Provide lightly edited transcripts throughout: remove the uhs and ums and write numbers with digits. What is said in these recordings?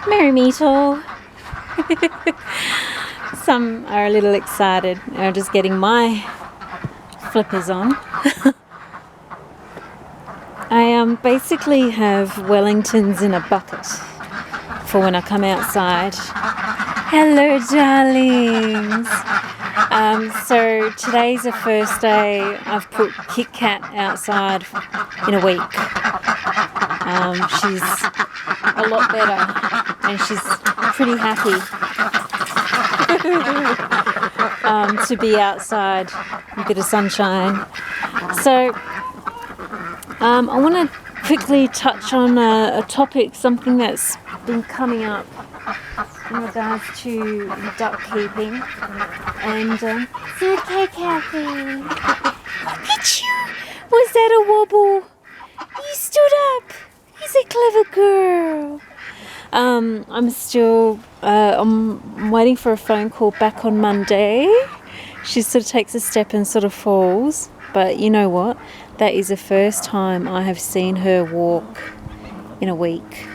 Merry Meetle. Some are a little excited. I'm just getting my flippers on. I basically have Wellingtons in a bucket for when I come outside. Hello, darlings. So today's the first day I've put Kit Kat outside in a week. She's a lot better and she's pretty happy to be outside, a bit of sunshine. So I want to quickly touch on a topic, something that's been coming up in regards to duck keeping. And it's okay, Kathy. Look at you. Was that a wobble? You stood up. He's a clever girl. I'm still I'm waiting for a phone call back on Monday. She sort of takes a step and sort of falls, but you know what? That is the first time I have seen her walk in a week.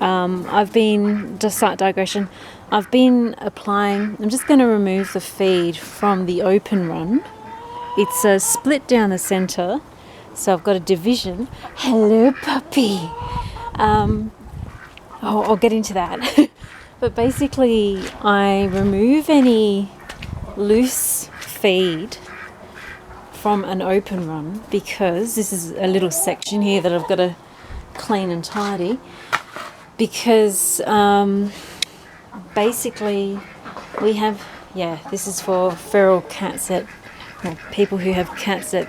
I've been, just slight digression, I've been applying, I'm just going to remove the feed from the open run. It's a split down the centre, so I've got a division. Hello, puppy. I'll get into that. But basically, I remove any loose feed from an open run because this is a little section here that I've got to clean and tidy. Because basically we have, this is for feral cats people who have cats that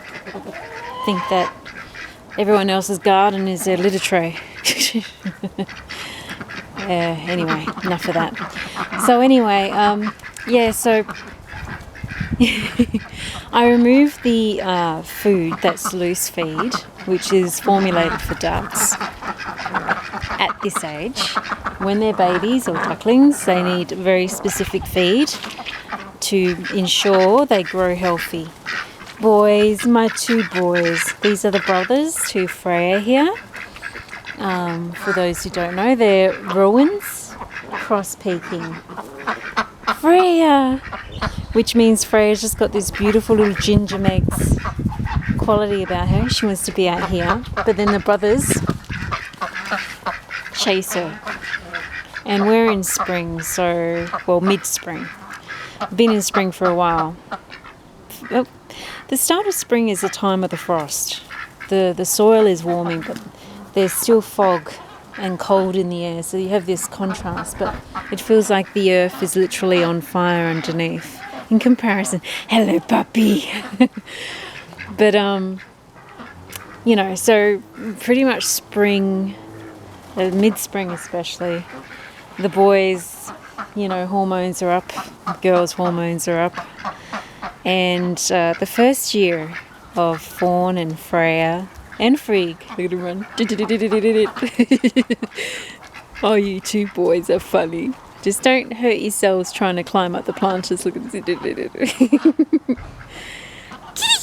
think that everyone else's garden is their litter tray. Anyway, enough of that. So anyway, so I removed the food that's loose feed, which is formulated for ducks. At this age, when they're babies or ducklings, they need very specific feed to ensure they grow healthy. Boys, my two boys, these are the brothers to Freya here. For those who don't know, they're Rowan's cross-peaking. Freya! Which means Freya's just got this beautiful little ginger Megs quality about her. She wants to be out here. But then the brothers chase her. And we're in spring, mid-spring. I've been in spring for a while. The start of spring is the time of the frost. The soil is warming, but there's still fog and cold in the air, so you have this contrast, but it feels like the earth is literally on fire underneath in comparison. Hello, puppy. But so pretty much spring, mid-spring especially, the boys, hormones are up, girls' hormones are up, and the first year of Fawn and Freya and Frigg, look at him run. Oh, you two boys are funny. Just don't hurt yourselves trying to climb up the planters. Look at this. Kitty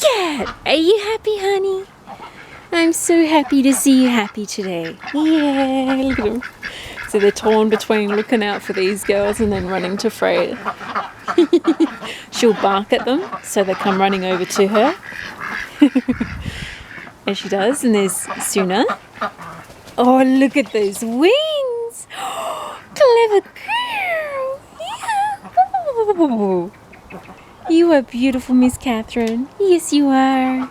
cat, are you happy, honey? I'm so happy to see you happy today. Yeah, look at them. So they're torn between looking out for these girls and then running to Freya. She'll bark at them, so they come running over to her. As she does, and there's Suna. Oh, look at those wings! Clever girl! Yeah. You are beautiful, Miss Catherine. Yes, you are.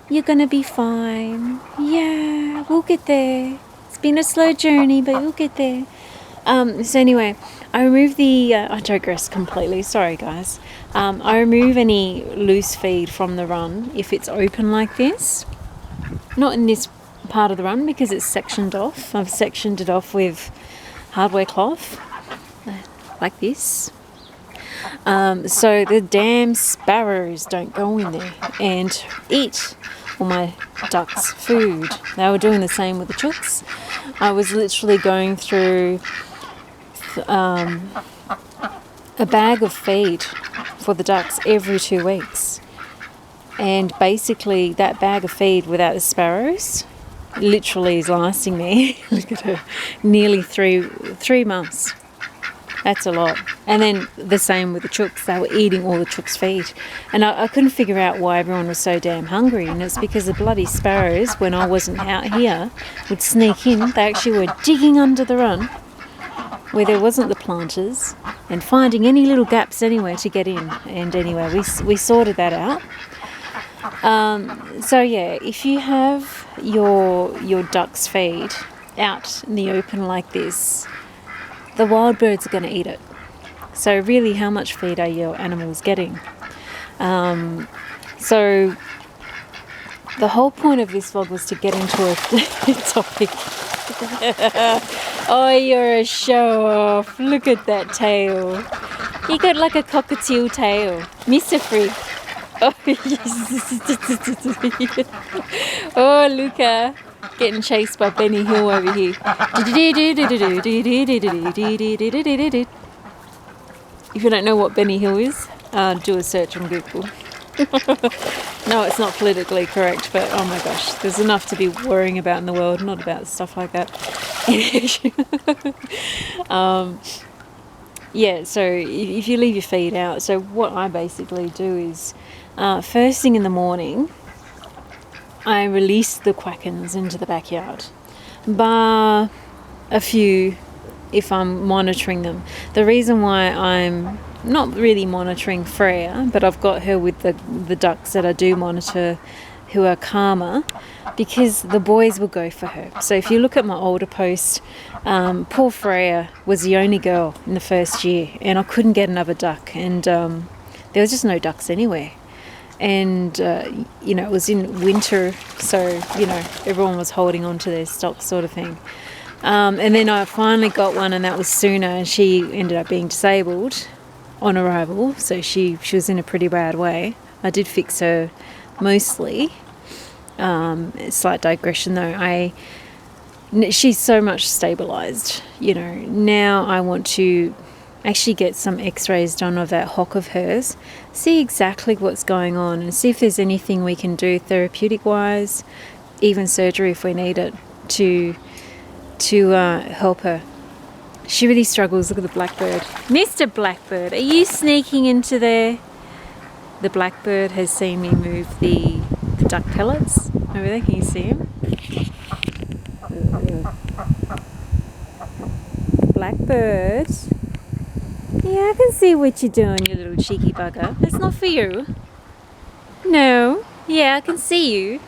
You're gonna be fine. Yeah, we'll get there. It's been a slow journey, but we'll get there. So anyway, I remove the... I digress completely. Sorry, guys. I remove any loose feed from the run if it's open like this. Not in this part of the run because it's sectioned off. I've sectioned it off with hardware cloth, like this. So the damn sparrows don't go in there and eat all my ducks' food. They were doing the same with the chooks. I was literally going through a bag of feed for the ducks every 2 weeks. And basically that bag of feed without the sparrows literally is lasting me, look at her, nearly 3 months. That's a lot. And then the same with the chooks. They were eating all the chooks' feed. And I couldn't figure out why everyone was so damn hungry. And it's because the bloody sparrows, when I wasn't out here, would sneak in. They actually were digging under the run where there wasn't the planters and finding any little gaps anywhere to get in. And anyway, we sorted that out. So yeah, if you have your duck's feed out in the open like this, the wild birds are going to eat it. So really, how much feed are your animals getting? So the whole point of this vlog was to get into a topic. Oh, you're a show off. Look at that tail. You got like a cockatiel tail. Mr. Freak. Oh, yes. Oh, Luca. Getting chased by Benny Hill over here. If you don't know what Benny Hill is, do a search on Google. No, it's not politically correct, but oh my gosh, there's enough to be worrying about in the world, not about stuff like that. Yeah, so if you leave your feed out, so what I basically do is, first thing in the morning, I release the quackens into the backyard, bar a few if I'm monitoring them. The reason why I'm not really monitoring Freya, but I've got her with the ducks that I do monitor who are calmer, because the boys will go for her. So if you look at my older post, poor Freya was the only girl in the first year, and I couldn't get another duck, and there was just no ducks anywhere. And it was in winter, so everyone was holding on to their stock, sort of thing. And then I finally got one, and that was Suna, and she ended up being disabled on arrival, so she was in a pretty bad way. I did fix her mostly. Slight digression though, she's so much stabilized. Now I want to actually get some x-rays done of that hock of hers, see exactly what's going on, and see if there's anything we can do therapeutic wise, even surgery if we need it, to help her. She really struggles. Look at the blackbird. Mr. Blackbird, are you sneaking into there? The blackbird has seen me move the duck pellets over there. Can you see him? Blackbird. Yeah, I can see what you're doing, you little cheeky bugger. It's not for you. No. Yeah, I can see you.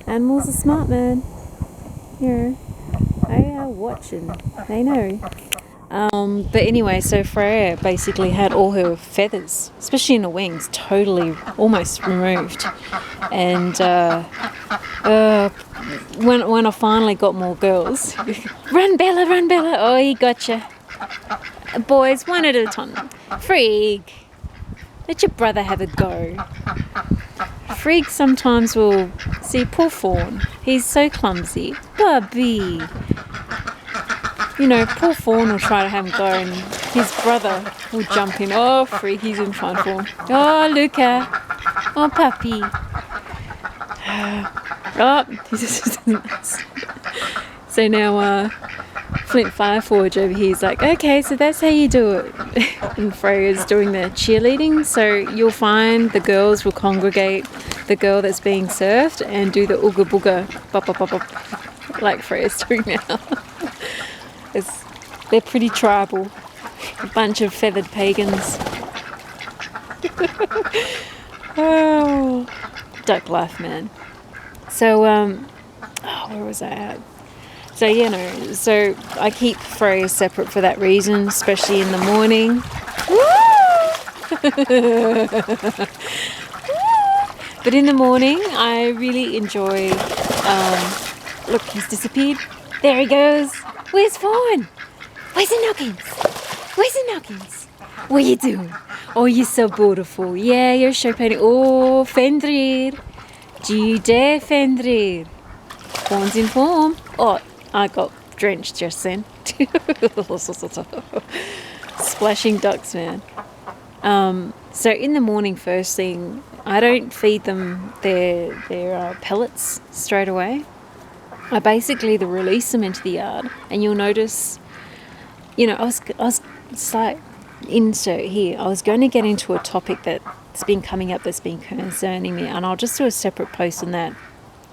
Animals are smart, man. Yeah. They are watching. They know. But anyway, so Freya basically had all her feathers, especially in the wings, totally almost removed. And when I finally got more girls, run Bella, run Bella. Oh, he gotcha. Boys, one at a time. Freak, let your brother have a go. Freak sometimes will see poor Fawn. He's so clumsy. Bubby. Poor Fawn will try to have him go, and his brother will jump in. Oh, Freak, he's in fine form. Oh, Luca. Oh, puppy. Oh, so now Flint Fireforge over here is like, okay, so that's how you do it. And Freya's doing the cheerleading, so you'll find the girls will congregate the girl that's being served and do the ooga booga bop, bop, bop, bop, like Freya's doing now. They're pretty tribal, a bunch of feathered pagans. Oh, duck life, man. So where was I at? So so I keep Freya separate for that reason, especially in the morning. But in the morning, I really enjoy. Look, he's disappeared. There he goes. Where's Fawn? Where's the Noggins? Where's the Noggins? What are you doing? Oh, you're so beautiful. Yeah, you're show painting. Oh, Fenrir. G-Day Fenrir. Fawn's in form. Oh, I got drenched just then. Splashing ducks, man. So in the morning, first thing, I don't feed them their pellets straight away. I basically release them into the yard, and you'll notice, I was like, insert here, I was going to get into a topic that's been coming up that's been concerning me, and I'll just do a separate post on that,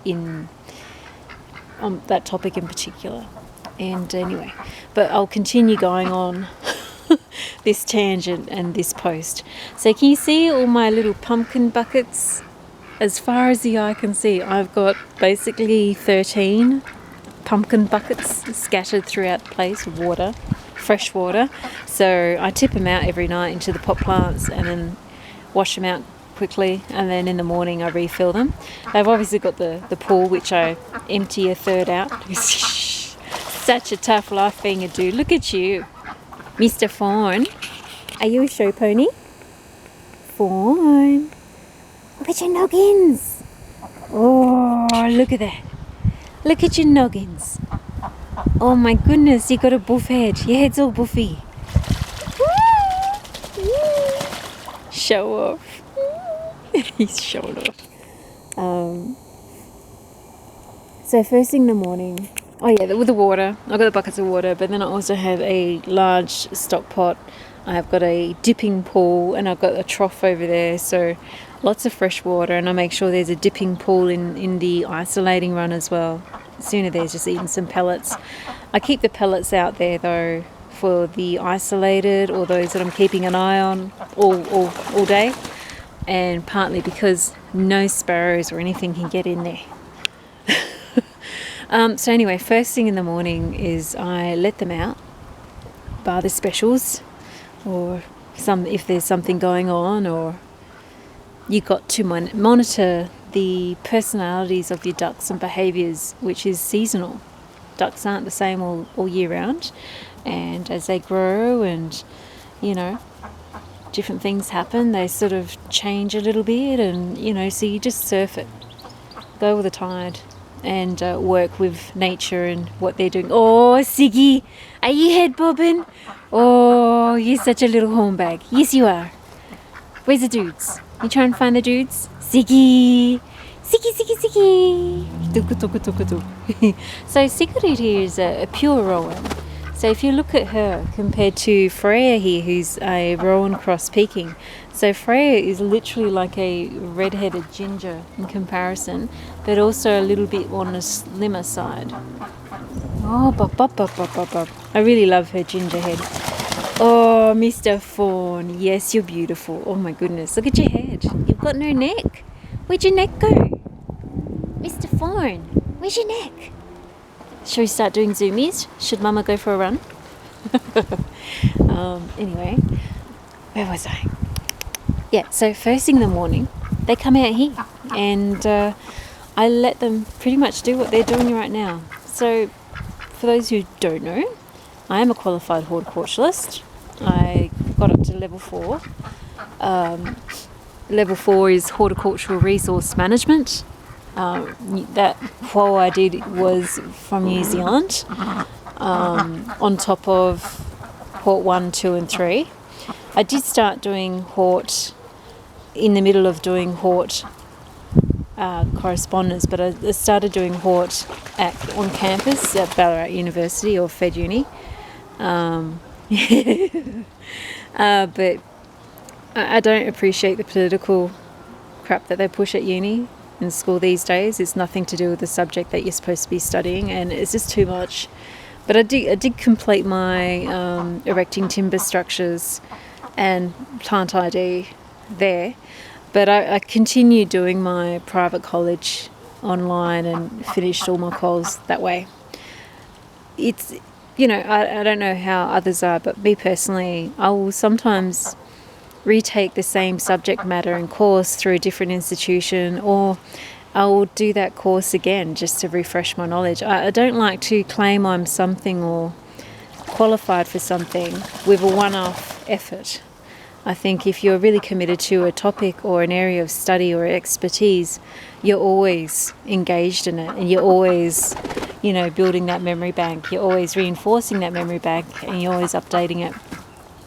on that topic in particular. And anyway, but I'll continue going on this tangent and this post. So can you see all my little pumpkin buckets? As far as the eye can see, I've got basically 13 pumpkin buckets scattered throughout the place, water, fresh water. So I tip them out every night into the pot plants and then wash them out quickly, and then in the morning I refill them. I've obviously got the pool, which I empty a third out. Such a tough life being a dude. Look at you, Mr. Fawn. Are you a show pony? Fawn. Look at your noggins. Oh, look at that. Look at your noggins. Oh my goodness, you got a buff head. Your head's all buffy. Show off. He's showing off. So first thing in the morning, with the water, I've got the buckets of water, but then I also have a large stock pot. I've got a dipping pool, and I've got a trough over there, so lots of fresh water, and I make sure there's a dipping pool in the isolating run as well. Sooner there's just eating some pellets. I keep the pellets out there though for the isolated or those that I'm keeping an eye on all day, and partly because no sparrows or anything can get in there. So anyway, first thing in the morning is I let them out, bar the specials, or if there's something going on, or you got to monitor the personalities of your ducks and behaviours, which is seasonal. Ducks aren't the same all year round, and as they grow and different things happen, they sort of change a little bit, and so you just surf it, go with the tide, and work with nature and what they're doing. Oh, Siggy, are you head bobbing? Oh, you're such a little hornbag. Yes, you are. Where's the dudes? You trying to find the dudes? Siggy! Siggy, Siggy, Siggy! So Sigrid here is a pure Rowan. So if you look at her compared to Freya here, who's a Rowan cross peaking, so Freya is literally like a red-headed ginger in comparison, but also a little bit on the slimmer side. Oh, bop. I really love her ginger head. Oh, Mr. Fawn, yes, you're beautiful. Oh my goodness, look at your head. You've got no neck. Where'd your neck go? Mr. Fawn, where's your neck? Shall we start doing zoomies? Should Mama go for a run? Anyway, where was I? Yeah, so first thing in the morning, they come out here, and I let them pretty much do what they're doing right now. So for those who don't know, I am a qualified horticulturist. I got up to level 4. Level 4 is horticultural resource management. That qual I did was from New Zealand, on top of Hort 1, 2 and 3. I did start doing Hort in the middle of doing Hort correspondence, but I started doing Hort on campus at Ballarat University, or Fed Uni. But I don't appreciate the political crap that they push at uni in school these days. It's nothing to do with the subject that you're supposed to be studying, and it's just too much. But I did complete my erecting timber structures and plant ID there, but I continued doing my private college online and finished all my quals that way. It's, I don't know how others are, but me personally, I will sometimes retake the same subject matter and course through a different institution, or I will do that course again just to refresh my knowledge. I don't like to claim I'm something or qualified for something with a one-off effort. I think if you're really committed to a topic or an area of study or expertise, you're always engaged in it, and you're always, building that memory bank. You're always reinforcing that memory bank, and you're always updating it.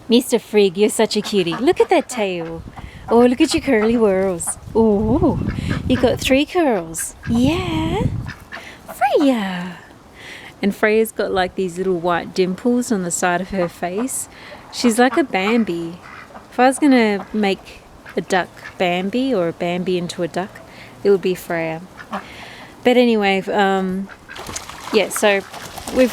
Mr. Frigg, you're such a cutie. Look at that tail. Oh, look at your curly whirls. Oh, you got 3 curls. Yeah. Freya. And Freya's got like these little white dimples on the side of her face. She's like a Bambi. If I was going to make a duck Bambi or a Bambi into a duck, it would be Freya. But anyway, yeah, so we've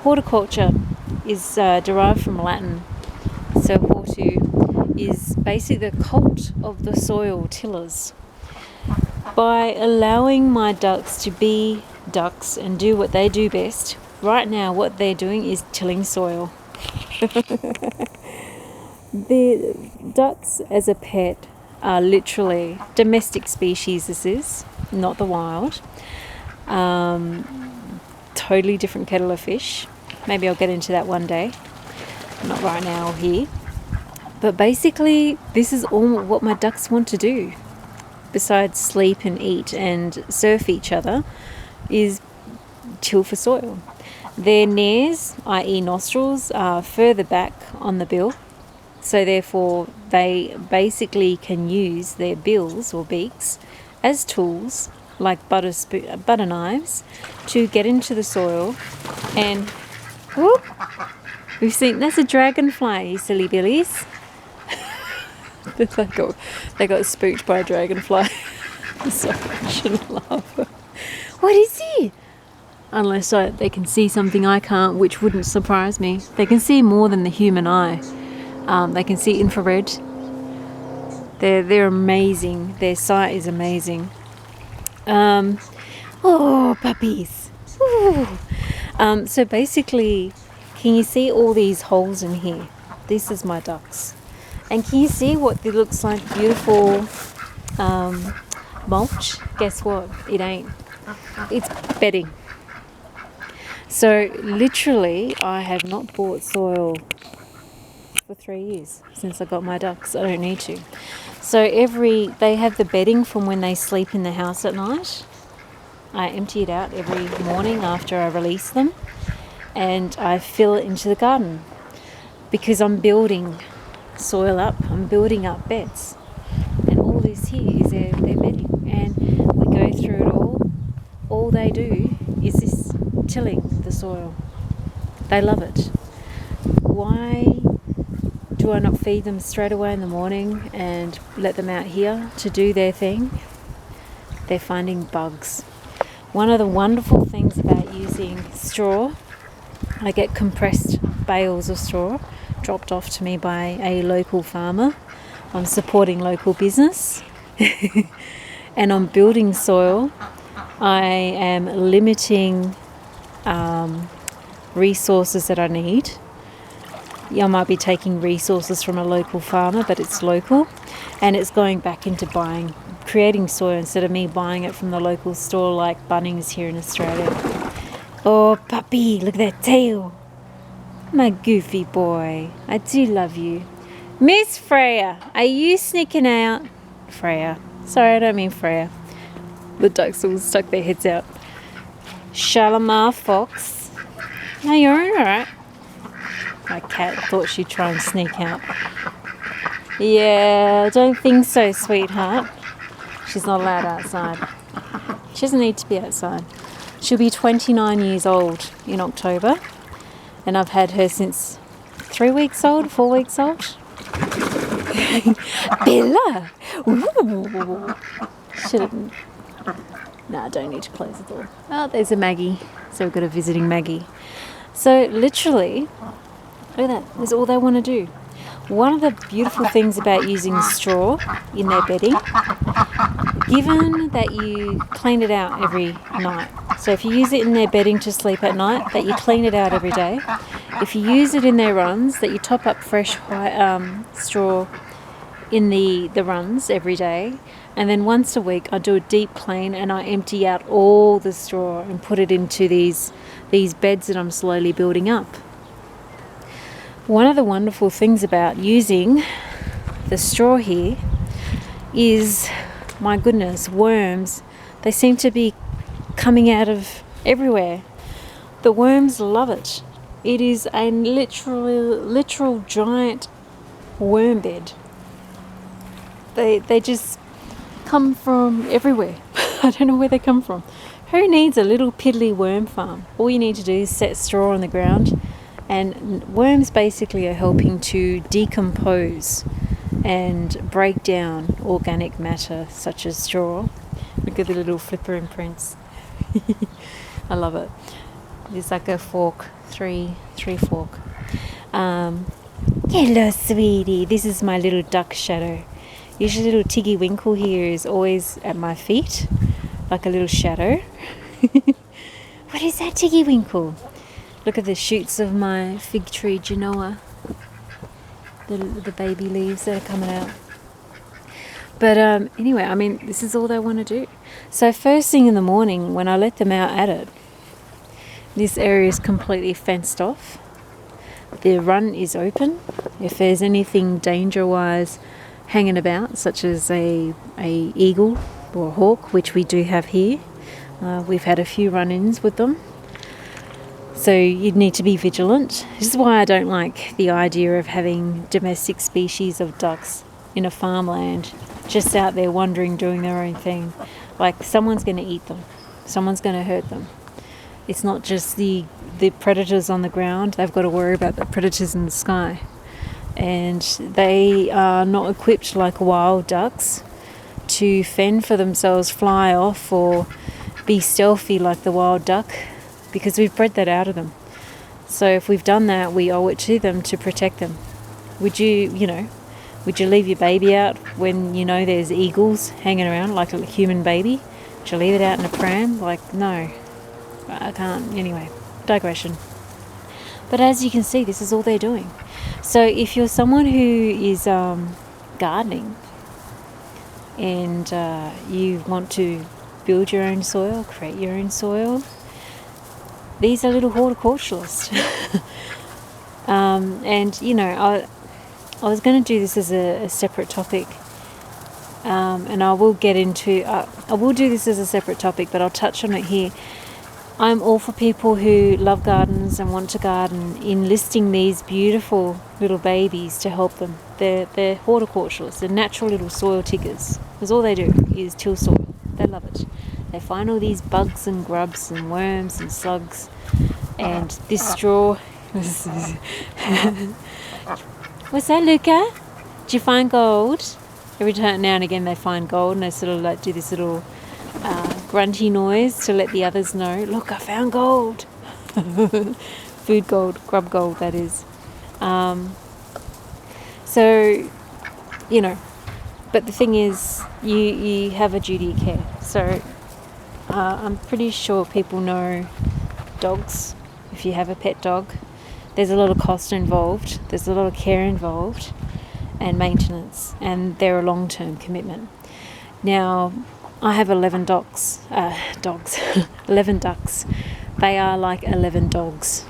horticulture is derived from Latin. So hortu is basically the cult of the soil tillers. By allowing my ducks to be ducks and do what they do best, right now what they're doing is tilling soil. The ducks as a pet are literally domestic species. This is not the wild. Totally different kettle of fish. Maybe I'll get into that one day. Not right now or here. But basically, this is all what my ducks want to do. Besides sleep and eat and surf each other, is till for soil. Their nares, i.e. nostrils, are further back on the bill. So therefore, they basically can use their bills or beaks as tools, like butter knives, to get into the soil. And whoop, we've seen, that's a dragonfly, you silly billies. They got spooked by a dragonfly. Sorry, I shouldn't laugh. What is it? Unless they can see something I can't, which wouldn't surprise me. They can see more than the human eye. They can see infrared. They're amazing. Their sight is amazing. Oh, puppies. So basically, can you see all these holes in here? This is my ducks. And can you see what it looks like? Beautiful mulch? Guess what? It ain't. It's bedding. So literally, I have not bought soil for 3 years since I got my ducks. I don't need to. So they have the bedding from when they sleep in the house at night. I empty it out every morning after I release them, and I fill it into the garden because I'm building soil up. I'm building up beds, and all this here is their bedding, and we go through it all. All they do is this tilling the soil. They love it. Why do I not feed them straight away in the morning and let them out here to do their thing? They're finding bugs. One of the wonderful things about using straw, I get compressed bales of straw dropped off to me by a local farmer. I'm supporting local business and I'm building soil. I am limiting resources that I need. I might be taking resources from a local farmer, but it's local, and it's going back into creating soil instead of me buying it from the local store like Bunnings here in Australia. Oh, puppy, look at that tail. My goofy boy. I do love you. Miss Freya, are you sneaking out? Freya. Sorry, I don't mean Freya. The ducks all stuck their heads out. Shalimar Fox. No, you're alright. My cat thought she'd try and sneak out. Yeah, I don't think so, sweetheart. She's not allowed outside. She doesn't need to be outside. She'll be 29 years old in October, and I've had her since 3 weeks old, 4 weeks old. Bella! Ooh. Shouldn't. No, I don't need to close the door. Oh, there's a Maggie. So we've got a visiting Maggie. So literally, look at that. That's all they want to do. One of the beautiful things about using straw in their bedding, given that you clean it out every night. So if you use it in their bedding to sleep at night, that you clean it out every day. If you use it in their runs, that you top up fresh straw in the runs every day. And then once a week I do a deep clean and I empty out all the straw and put it into these beds that I'm slowly building up. One of the wonderful things about using the straw here is, my goodness, worms. They seem to be coming out of everywhere. The worms love it. It is a literal giant worm bed. They just come from everywhere. I don't know where they come from. Who needs a little piddly worm farm? All you need to do is set straw on the ground, and worms basically are helping to decompose and break down organic matter such as straw. Look at the little flipper imprints. I love it. It's like a fork, three fork. Hello, sweetie. This is my little duck shadow. Usually little Tiggy Winkle here is always at my feet, like a little shadow. What is that, Tiggy Winkle? Look at the shoots of my fig tree genoa. The baby leaves that are coming out. But anyway, I mean, this is all they want to do. So first thing in the morning, when I let them out at it, this area is completely fenced off. The run is open. If there's anything danger-wise hanging about, such as a eagle or a hawk, which we do have here, we've had a few run-ins with them. So you'd need to be vigilant. This is why I don't like the idea of having domestic species of ducks in a farmland, just out there wandering, doing their own thing. Like, someone's going to eat them. Someone's going to hurt them. It's not just the predators on the ground. They've got to worry about the predators in the sky. And they are not equipped like wild ducks to fend for themselves, fly off, or be stealthy like the wild duck, because we've bred that out of them. So if we've done that, we owe it to them to protect them. Would you leave your baby out when you know there's eagles hanging around like a human baby? Would you leave it out in a pram? Like, no, I can't. Anyway, digression. But as you can see, this is all they're doing. So if you're someone who is gardening and you want to build your own soil, create your own soil, these are little horticulturists. And I was going to do this as a separate topic, and I will get into. I will do this as a separate topic, but I'll touch on it here. I'm all for people who love gardens and want to garden enlisting these beautiful little babies to help them. They're horticulturists. They're natural little soil tickers, because all they do is till soil. They love it. They find all these bugs and grubs and worms and slugs, and this straw. What's that, Luca? Did you find gold? Every now and again they find gold, and they sort of like do this little grunty noise to let the others know, look, I found gold. Food gold, grub gold, that is. So, but the thing is, you have a duty of care. So I'm pretty sure people know dogs. If you have a pet dog, there's a lot of cost involved, there's a lot of care involved, and maintenance, and they're a long-term commitment. Now, I have 11 dogs. 11 ducks. They are like 11 dogs.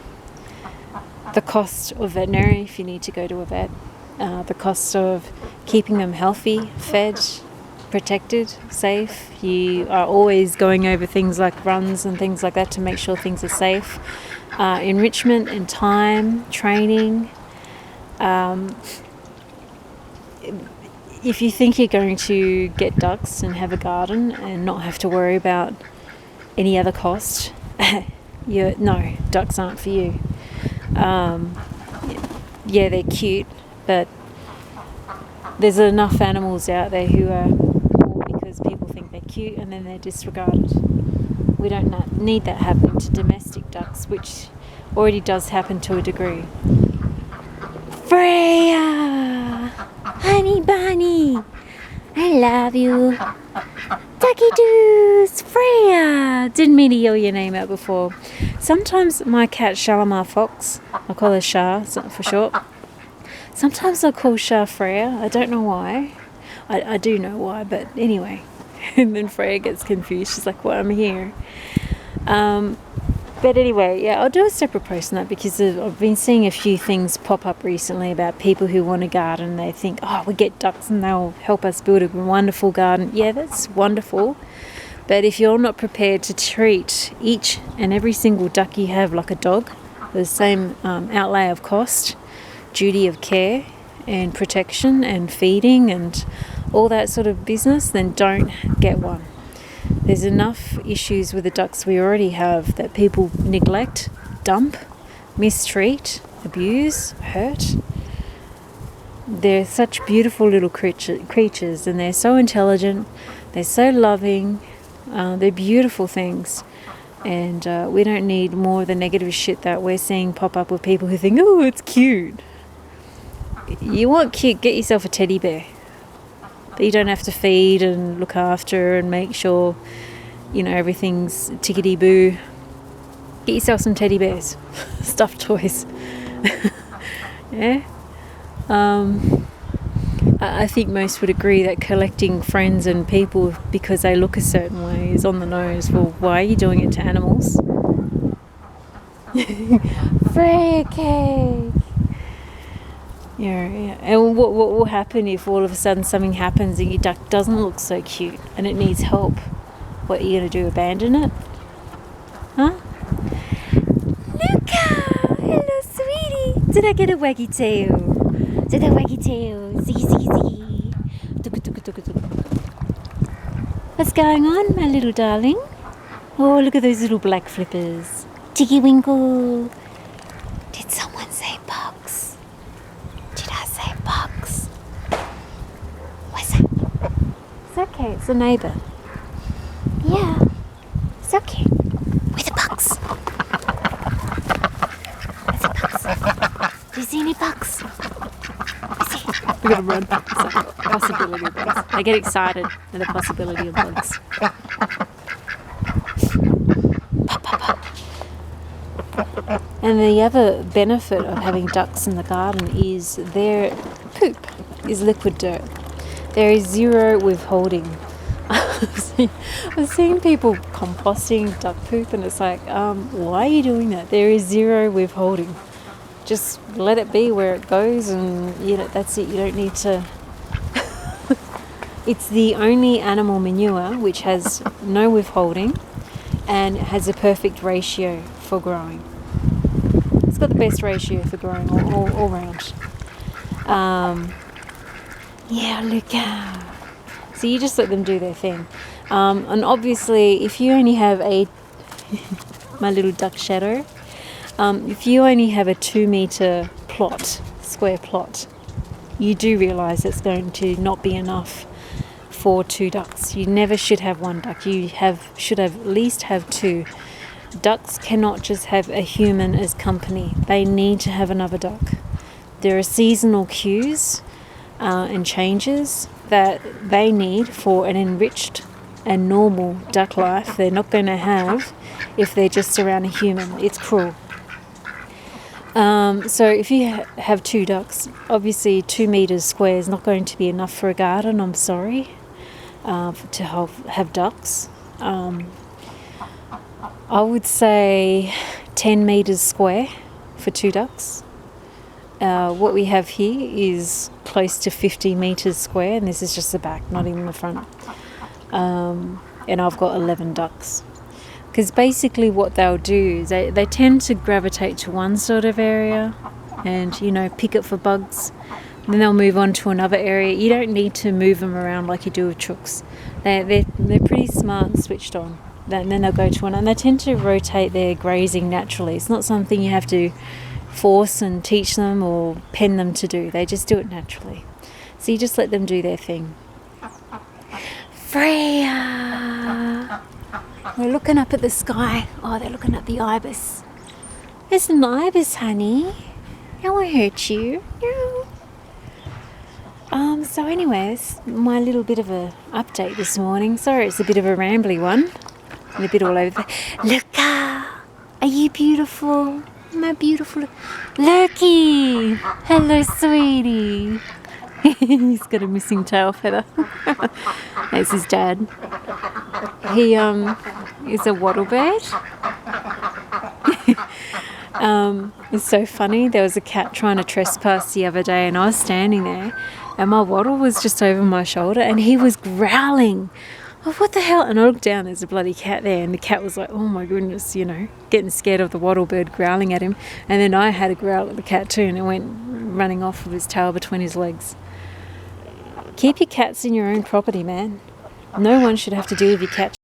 The cost of veterinary, if you need to go to a vet, the cost of keeping them healthy, fed, protected, safe. You are always going over things like runs and things like that to make sure things are safe. Enrichment and time, training. If you think you're going to get ducks and have a garden and not have to worry about any other cost, no, ducks aren't for you. Yeah, they're cute, but there's enough animals out there who are all because people think they're cute and then they're disregarded. We don't need that happening to domestic ducks, which already does happen to a degree. Freya! Honey bunny! I love you. Ducky doos! Freya! Didn't mean to yell your name out before. Sometimes my cat Shalimar Fox, I call her Shah for short. Sometimes I call Shah Freya. I don't know why. I do know why, but anyway. And then Freya gets confused. She's like, well, I'm here. But anyway, yeah, I'll do a separate post on that because I've been seeing a few things pop up recently about people who want to garden. They think, oh, we get ducks and they'll help us build a wonderful garden. Yeah, that's wonderful. But if you're not prepared to treat each and every single duck you have like a dog, the same outlay of cost, duty of care and protection and feeding and all that sort of business, then don't get one. There's enough issues with the ducks we already have that people neglect, dump, mistreat, abuse, hurt. They're such beautiful little creatures, and they're so intelligent, they're so loving, they're beautiful things. And we don't need more of the negative shit that we're seeing pop up with people who think, oh, it's cute. You want cute, get yourself a teddy bear that you don't have to feed and look after and make sure, everything's tickety-boo. Get yourself some teddy bears, stuffed toys. Yeah. I think most would agree that collecting friends and people because they look a certain way is on the nose. Well, why are you doing it to animals? Freya cake! Yeah. And what will happen if all of a sudden something happens and your duck doesn't look so cute and it needs help? What are you going to do, abandon it? Huh? Luca! Hello, sweetie! Did I get a waggy tail? Did I waggy tail? Ziggy, ziggy, ziggy. What's going on, my little darling? Oh, look at those little black flippers. Tiggy winkle. Did someone say bugs? Did I say bugs? What's that? It's okay, it's a neighbour. Yeah, it's okay. Where the bugs? Where's the bugs? Do you see any bugs? We're going to run. So, possibility of bugs. I get excited at the possibility of bugs. Pop, pop, pop. And the other benefit of having ducks in the garden is their poop is liquid dirt. There is zero withholding. I've seen people composting duck poop and it's like, why are you doing that? There is zero withholding. Just let it be where it goes and that's it. You don't need to... It's the only animal manure which has no withholding and has a perfect ratio for growing. It's got the best ratio for growing all round. Yeah, look out. So you just let them do their thing. And obviously, if you only have my little duck shadow, if you only have a 2 metre square plot, you do realise it's going to not be enough for 2 ducks. You never should have 1 duck. You should at least have 2. Ducks cannot just have a human as company. They need to have another duck. There are seasonal cues and changes that they need for an enriched and normal duck life. They're not going to have if they're just around a human. It's cruel. So if you have 2 ducks, obviously 2 metres square is not going to be enough for a garden, I'm sorry, to have ducks. I would say 10 metres square for 2 ducks. What we have here is close to 50 metres square, and this is just the back, not even the front. And I've got 11 ducks. Because basically what they'll do is they tend to gravitate to one sort of area and, pick it for bugs. Then they'll move on to another area. You don't need to move them around like you do with chooks. They're pretty smart and switched on. And then they'll go to one, and they tend to rotate their grazing naturally. It's not something you have to force and teach them or pen them to do. They just do it naturally. So you just let them do their thing. Freya! We're looking up at the sky. Oh, they're looking at the ibis. There's an ibis, honey. I won't hurt you. No. So anyways, my little bit of a update this morning. Sorry, it's a bit of a rambly one. And a bit all over the place. Luca! Are you beautiful? My beautiful... Lurky! Hello, sweetie. He's got a missing tail feather. That's his dad. He is a wattlebird. It's so funny. There was a cat trying to trespass the other day and I was standing there and my wattle was just over my shoulder and he was growling oh, what the hell? And I looked down, there's a bloody cat there, and the cat was like, oh my goodness, you know, getting scared of the wattlebird growling at him. And then I had a growl at the cat too, and it went running off with his tail between his legs. Keep your cats in your own property, man. No one should have to deal with your cat